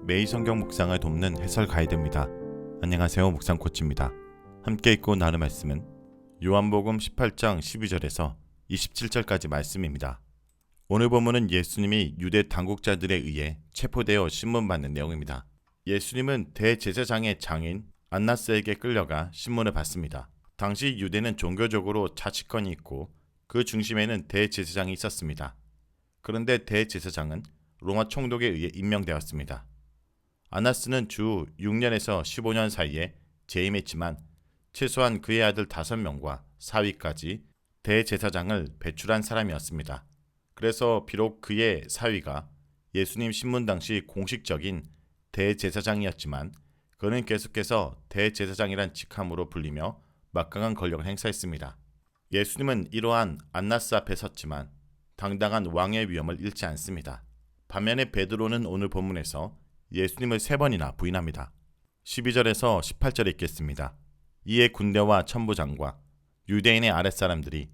매일 성경 묵상을 돕는 해설 가이드입니다. 안녕하세요. 묵상 코치입니다. 함께 읽고 나눌 말씀은 요한복음 18장 12절에서 27절까지 말씀입니다. 오늘 본문은 예수님이 유대 당국자들에 의해 체포되어 신문받는 내용입니다. 예수님은 대제사장의 장인 안나스에게 끌려가 신문을 받습니다. 당시 유대는 종교적으로 자치권이 있고 그 중심에는 대제사장이 있었습니다. 그런데 대제사장은 로마 총독에 의해 임명되었습니다. 안나스는 주 6년에서 15년 사이에 재임했지만 최소한 그의 아들 5명과 사위까지 대제사장을 배출한 사람이었습니다. 그래서 비록 그의 사위가 예수님 신문 당시 공식적인 대제사장이었지만 그는 계속해서 대제사장이란 직함으로 불리며 막강한 권력을 행사했습니다. 예수님은 이러한 안나스 앞에 섰지만 당당한 왕의 위엄을 잃지 않습니다. 반면에 베드로는 오늘 본문에서 예수님을 3번이나 부인합니다. 12절에서 18절에 읽겠습니다. 이에 군대와 천부장과 유대인의 아랫사람들이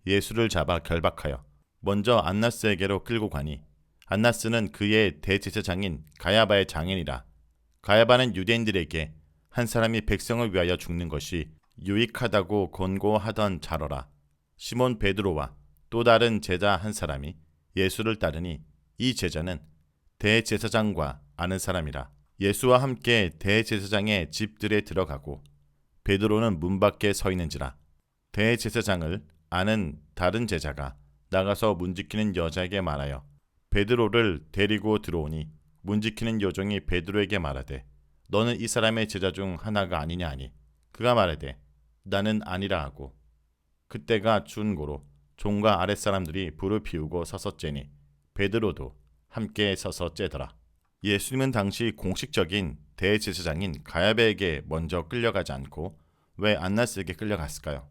예수를 잡아 결박하여 먼저 안나스에게로 끌고 가니 안나스는 그의 대제사장인 가야바의 장인이라. 가야바는 유대인들에게 한 사람이 백성을 위하여 죽는 것이 유익하다고 권고하던 자러라. 시몬 베드로와 또 다른 제자 한 사람이 예수를 따르니 이 제자는 대제사장과 아는 사람이라. 예수와 함께 대제사장의 집들에 들어가고 베드로는 문 밖에 서 있는지라. 대제사장을 아는 다른 제자가 나가서 문지키는 여자에게 말하여 베드로를 데리고 들어오니 문지키는 여종이 베드로에게 말하되 너는 이 사람의 제자 중 하나가 아니냐 하니 그가 말하되 나는 아니라 하고 그때가 준고로 종과 아랫사람들이 불을 피우고 서서 쬐니 베드로도 함께 서서 쬐더라. 예수님은 당시 공식적인 대제사장인 가야바에게 먼저 끌려가지 않고 왜 안나스에게 끌려갔을까요?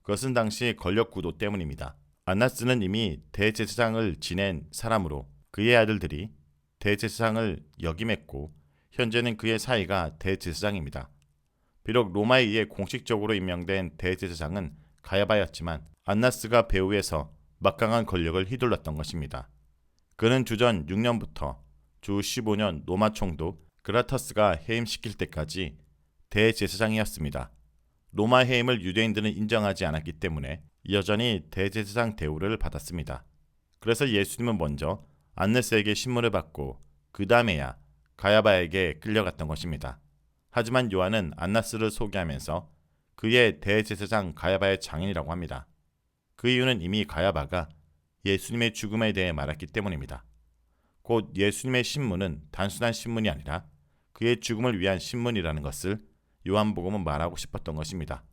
그것은 당시 권력 구도 때문입니다. 안나스는 이미 대제사장을 지낸 사람으로 그의 아들들이 대제사장을 역임했고 현재는 그의 사위가 대제사장입니다. 비록 로마에 의해 공식적으로 임명된 대제사장은 가야바였지만 안나스가 배후에서 막강한 권력을 휘둘렀던 것입니다. 그는 주전 6년부터 주 15년 로마 총독 그라터스가 해임시킬 때까지 대제사장이었습니다. 로마 해임을 유대인들은 인정하지 않았기 때문에 여전히 대제사장 대우를 받았습니다. 그래서 예수님은 먼저 안나스에게 신문을 받고 그 다음에야 가야바에게 끌려갔던 것입니다. 하지만 요한은 안나스를 소개하면서 그의 대제사장 가야바의 장인이라고 합니다. 그 이유는 이미 가야바가 예수님의 죽음에 대해 말했기 때문입니다. 곧 예수님의 신문은 단순한 신문이 아니라 그의 죽음을 위한 신문이라는 것을 요한복음은 말하고 싶었던 것입니다.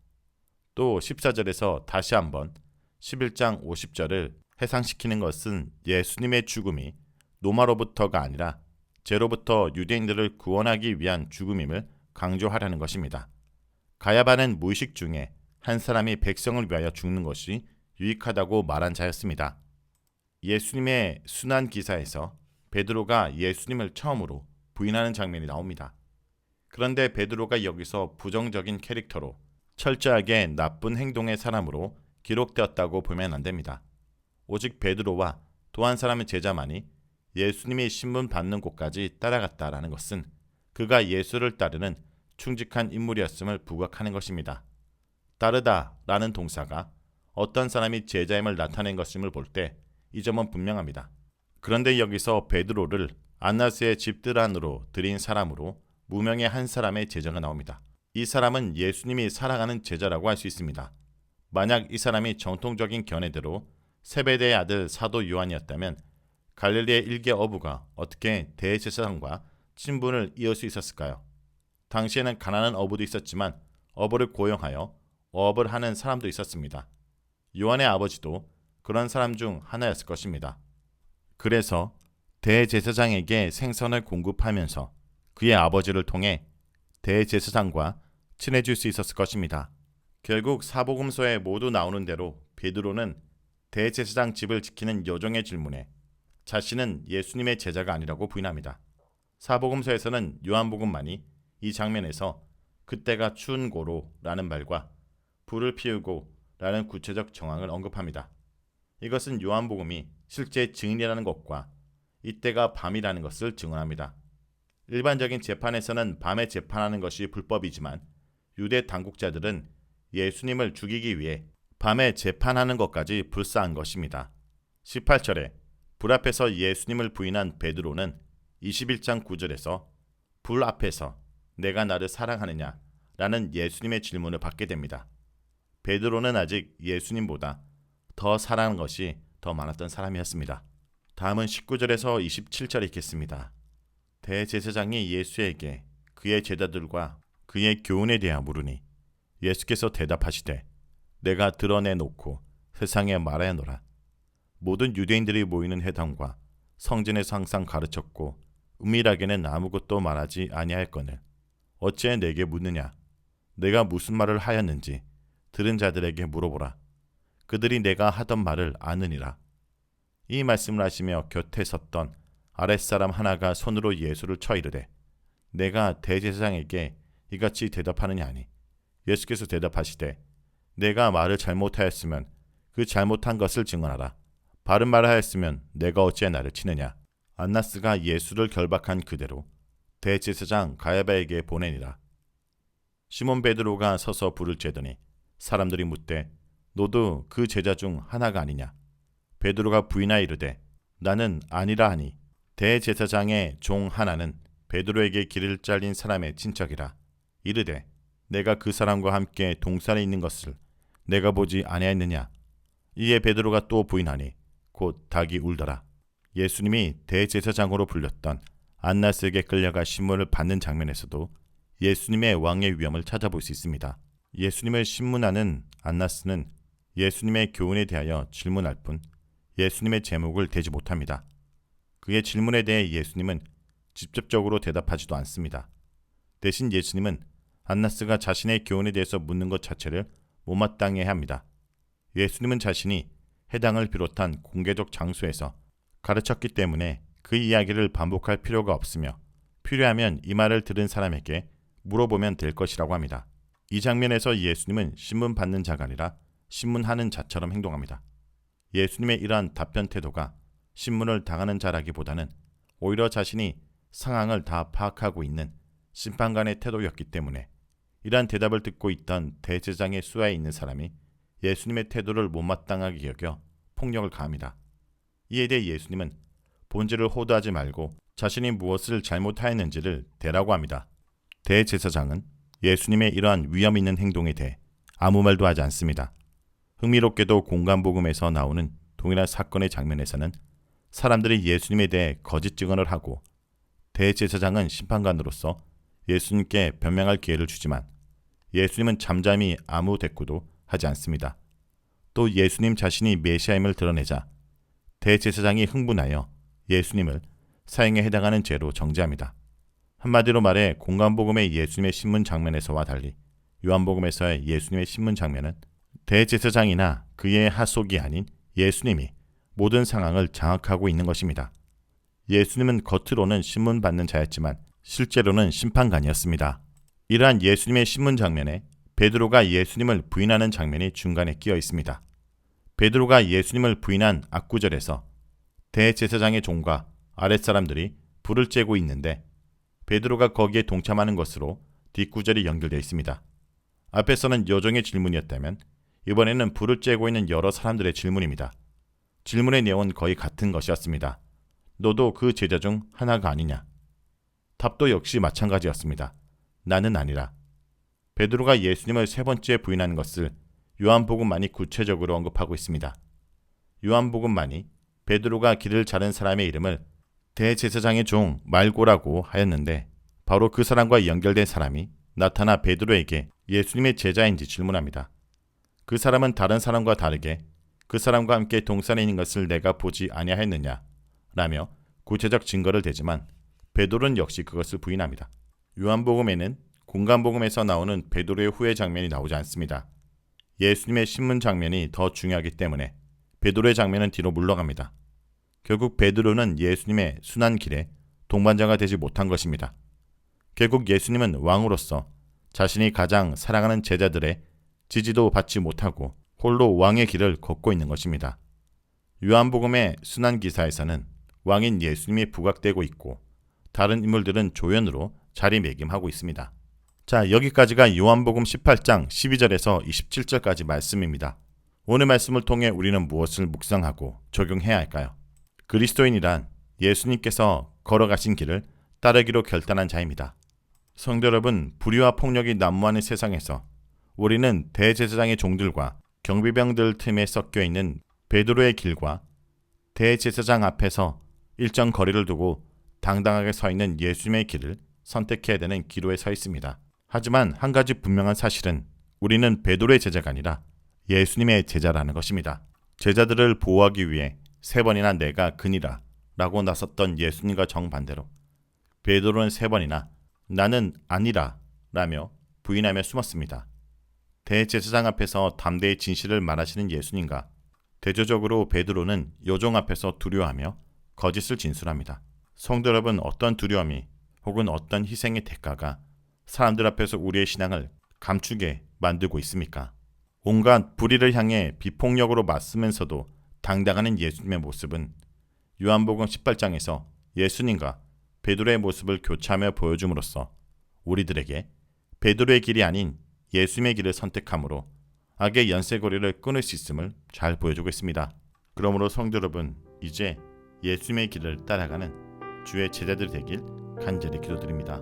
또 14절에서 다시 한번 11장 50절을 해상시키는 것은 예수님의 죽음이 로마로부터가 아니라 죄로부터 유대인들을 구원하기 위한 죽음임을 강조하려는 것입니다. 가야바는 무의식 중에 한 사람이 백성을 위하여 죽는 것이 유익하다고 말한 자였습니다. 예수님의 순환 기사에서 베드로가 예수님을 처음으로 부인하는 장면이 나옵니다. 그런데 베드로가 여기서 부정적인 캐릭터로 철저하게 나쁜 행동의 사람으로 기록되었다고 보면 안 됩니다. 오직 베드로와 또 한 사람의 제자만이 예수님이 신문 받는 곳까지 따라갔다라는 것은 그가 예수를 따르는 충직한 인물이었음을 부각하는 것입니다. 따르다라는 동사가 어떤 사람이 제자임을 나타낸 것임을 볼 때 이 점은 분명합니다. 그런데 여기서 베드로를 안나스의 집들 안으로 들인 사람으로 무명의 한 사람의 제자가 나옵니다. 이 사람은 예수님이 살아가는 제자라고 할 수 있습니다. 만약 이 사람이 정통적인 견해대로 세베대의 아들 사도 요한이었다면 갈릴리의 일개 어부가 어떻게 대제사장과 친분을 이을 수 있었을까요? 당시에는 가난한 어부도 있었지만 어부를 고용하여 어업을 하는 사람도 있었습니다. 요한의 아버지도 그런 사람 중 하나였을 것입니다. 그래서 대제사장에게 생선을 공급하면서 그의 아버지를 통해 대제사장과 친해질 수 있었을 것입니다. 결국 사복음서에 모두 나오는 대로 베드로는 대제사장 집을 지키는 여종의 질문에 자신은 예수님의 제자가 아니라고 부인합니다. 사복음서에서는 요한복음만이 이 장면에서 그때가 추운 고로라는 말과 불을 피우고 라는 구체적 정황을 언급합니다. 이것은 요한복음이 실제 증인이라는 것과 이때가 밤이라는 것을 증언합니다. 일반적인 재판에서는 밤에 재판하는 것이 불법이지만 유대 당국자들은 예수님을 죽이기 위해 밤에 재판하는 것까지 불사한 것입니다. 18절에 불 앞에서 예수님을 부인한 베드로는 21장 9절에서 불 앞에서 내가 나를 사랑하느냐? 라는 예수님의 질문을 받게 됩니다. 베드로는 아직 예수님보다 더 사랑하는 것이 더 많았던 사람이었습니다. 다음은 19절에서 27절 읽겠습니다. 대제사장이 예수에게 그의 제자들과 그의 교훈에 대하여 물으니 예수께서 대답하시되 내가 드러내놓고 세상에 말하여노라. 모든 유대인들이 모이는 회당과 성전에서 항상 가르쳤고 은밀하게는 아무것도 말하지 아니하였거늘 어찌해 내게 묻느냐? 내가 무슨 말을 하였는지 들은 자들에게 물어보라. 그들이 내가 하던 말을 아느니라. 이 말씀을 하시며 곁에 섰던 아랫사람 하나가 손으로 예수를 쳐 이르되 내가 대제사장에게 이같이 대답하느냐 하니 예수께서 대답하시되 내가 말을 잘못하였으면 그 잘못한 것을 증언하라. 바른 말을 하였으면 내가 어찌해 나를 치느냐. 안나스가 예수를 결박한 그대로 대제사장 가야바에게 보내니라. 시몬 베드로가 서서 불을 쬐더니 사람들이 묻되 너도 그 제자 중 하나가 아니냐. 베드로가 부인하여 이르되 나는 아니라 하니 대제사장의 종 하나는 베드로에게 길을 잘린 사람의 친척이라. 이르되 내가 그 사람과 함께 동산에 있는 것을 내가 보지 아니하였느냐. 이에 베드로가 또 부인하니 곧 닭이 울더라. 예수님이 대제사장으로 불렸던 안나스에게 끌려가 신문을 받는 장면에서도 예수님의 왕의 위엄을 찾아볼 수 있습니다. 예수님을 신문하는 안나스는 예수님의 교훈에 대하여 질문할 뿐 예수님의 제목을 대지 못합니다. 그의 질문에 대해 예수님은 직접적으로 대답하지도 않습니다. 대신 예수님은 안나스가 자신의 교훈에 대해서 묻는 것 자체를 못마땅해 합니다. 예수님은 자신이 해당을 비롯한 공개적 장소에서 가르쳤기 때문에 그 이야기를 반복할 필요가 없으며 필요하면 이 말을 들은 사람에게 물어보면 될 것이라고 합니다. 이 장면에서 예수님은 신문 받는 자가 아니라 신문하는 자처럼 행동합니다. 예수님의 이러한 답변 태도가 신문을 당하는 자라기보다는 오히려 자신이 상황을 다 파악하고 있는 심판관의 태도였기 때문에 이러한 대답을 듣고 있던 대제사장의 수하에 있는 사람이 예수님의 태도를 못마땅하게 여겨 폭력을 가합니다. 이에 대해 예수님은 본질을 호도하지 말고 자신이 무엇을 잘못하였는지를 대라고 합니다. 대제사장은 예수님의 이러한 위험 있는 행동에 대해 아무 말도 하지 않습니다. 흥미롭게도 공간복음에서 나오는 동일한 사건의 장면에서는 사람들이 예수님에 대해 거짓 증언을 하고 대제사장은 심판관으로서 예수님께 변명할 기회를 주지만 예수님은 잠잠히 아무 대꾸도 하지 않습니다. 또 예수님 자신이 메시아임을 드러내자 대제사장이 흥분하여 예수님을 사형에 해당하는 죄로 정죄합니다. 한마디로 말해 공간복음의 예수님의 신문 장면에서와 달리 요한복음에서의 예수님의 신문 장면은 대제사장이나 그의 하속이 아닌 예수님이 모든 상황을 장악하고 있는 것입니다. 예수님은 겉으로는 신문 받는 자였지만 실제로는 심판관이었습니다. 이러한 예수님의 신문 장면에 베드로가 예수님을 부인하는 장면이 중간에 끼어 있습니다. 베드로가 예수님을 부인한 앞구절에서 대제사장의 종과 아랫사람들이 불을 쬐고 있는데 베드로가 거기에 동참하는 것으로 뒷구절이 연결되어 있습니다. 앞에서는 여종의 질문이었다면 이번에는 불을 쬐고 있는 여러 사람들의 질문입니다. 질문의 내용은 거의 같은 것이었습니다. 너도 그 제자 중 하나가 아니냐? 답도 역시 마찬가지였습니다. 나는 아니라. 베드로가 예수님을 세 번째 부인하는 것을 요한복음만이 구체적으로 언급하고 있습니다. 요한복음만이 베드로가 길을 자른 사람의 이름을 대제사장의 종 말고라고 하였는데 바로 그 사람과 연결된 사람이 나타나 베드로에게 예수님의 제자인지 질문합니다. 그 사람은 다른 사람과 다르게 그 사람과 함께 동산에 있는 것을 내가 보지 아니하였느냐 라며 구체적 증거를 대지만 베드로는 역시 그것을 부인합니다. 요한복음에는 공간복음에서 나오는 베드로의 후회 장면이 나오지 않습니다. 예수님의 신문 장면이 더 중요하기 때문에 베드로의 장면은 뒤로 물러갑니다. 결국 베드로는 예수님의 순환 길에 동반자가 되지 못한 것입니다. 결국 예수님은 왕으로서 자신이 가장 사랑하는 제자들의 지지도 받지 못하고 홀로 왕의 길을 걷고 있는 것입니다. 요한복음의 순환 기사에서는 왕인 예수님이 부각되고 있고 다른 인물들은 조연으로 자리매김하고 있습니다. 자, 여기까지가 요한복음 18장 12절에서 27절까지 말씀입니다. 오늘 말씀을 통해 우리는 무엇을 묵상하고 적용해야 할까요? 그리스도인이란 예수님께서 걸어가신 길을 따르기로 결단한 자입니다. 성도 여러분, 불의와 폭력이 난무하는 세상에서 우리는 대제사장의 종들과 경비병들 틈에 섞여 있는 베드로의 길과 대제사장 앞에서 일정 거리를 두고 당당하게 서 있는 예수님의 길을 선택해야 되는 기로에 서 있습니다. 하지만 한 가지 분명한 사실은 우리는 베드로의 제자가 아니라 예수님의 제자라는 것입니다. 제자들을 보호하기 위해 3번이나 내가 그니라 라고 나섰던 예수님과 정반대로 베드로는 3번이나 나는 아니라 라며 부인하며 숨었습니다. 대제사장 앞에서 담대히 진실을 말하시는 예수님과 대조적으로 베드로는 요종 앞에서 두려워하며 거짓을 진술합니다. 성도 여러분, 어떤 두려움이 혹은 어떤 희생의 대가가 사람들 앞에서 우리의 신앙을 감추게 만들고 있습니까? 온갖 불의를 향해 비폭력으로 맞서면서도 당당하는 예수님의 모습은 요한복음 18장에서 예수님과 베드로의 모습을 교차하며 보여줌으로써 우리들에게 베드로의 길이 아닌 예수님의 길을 선택함으로 악의 연쇄고리를 끊을 수 있음을 잘 보여주고 있습니다. 그러므로 성도 여러분, 이제 예수님의 길을 따라가는 주의 제자들 되길 간절히 기도드립니다.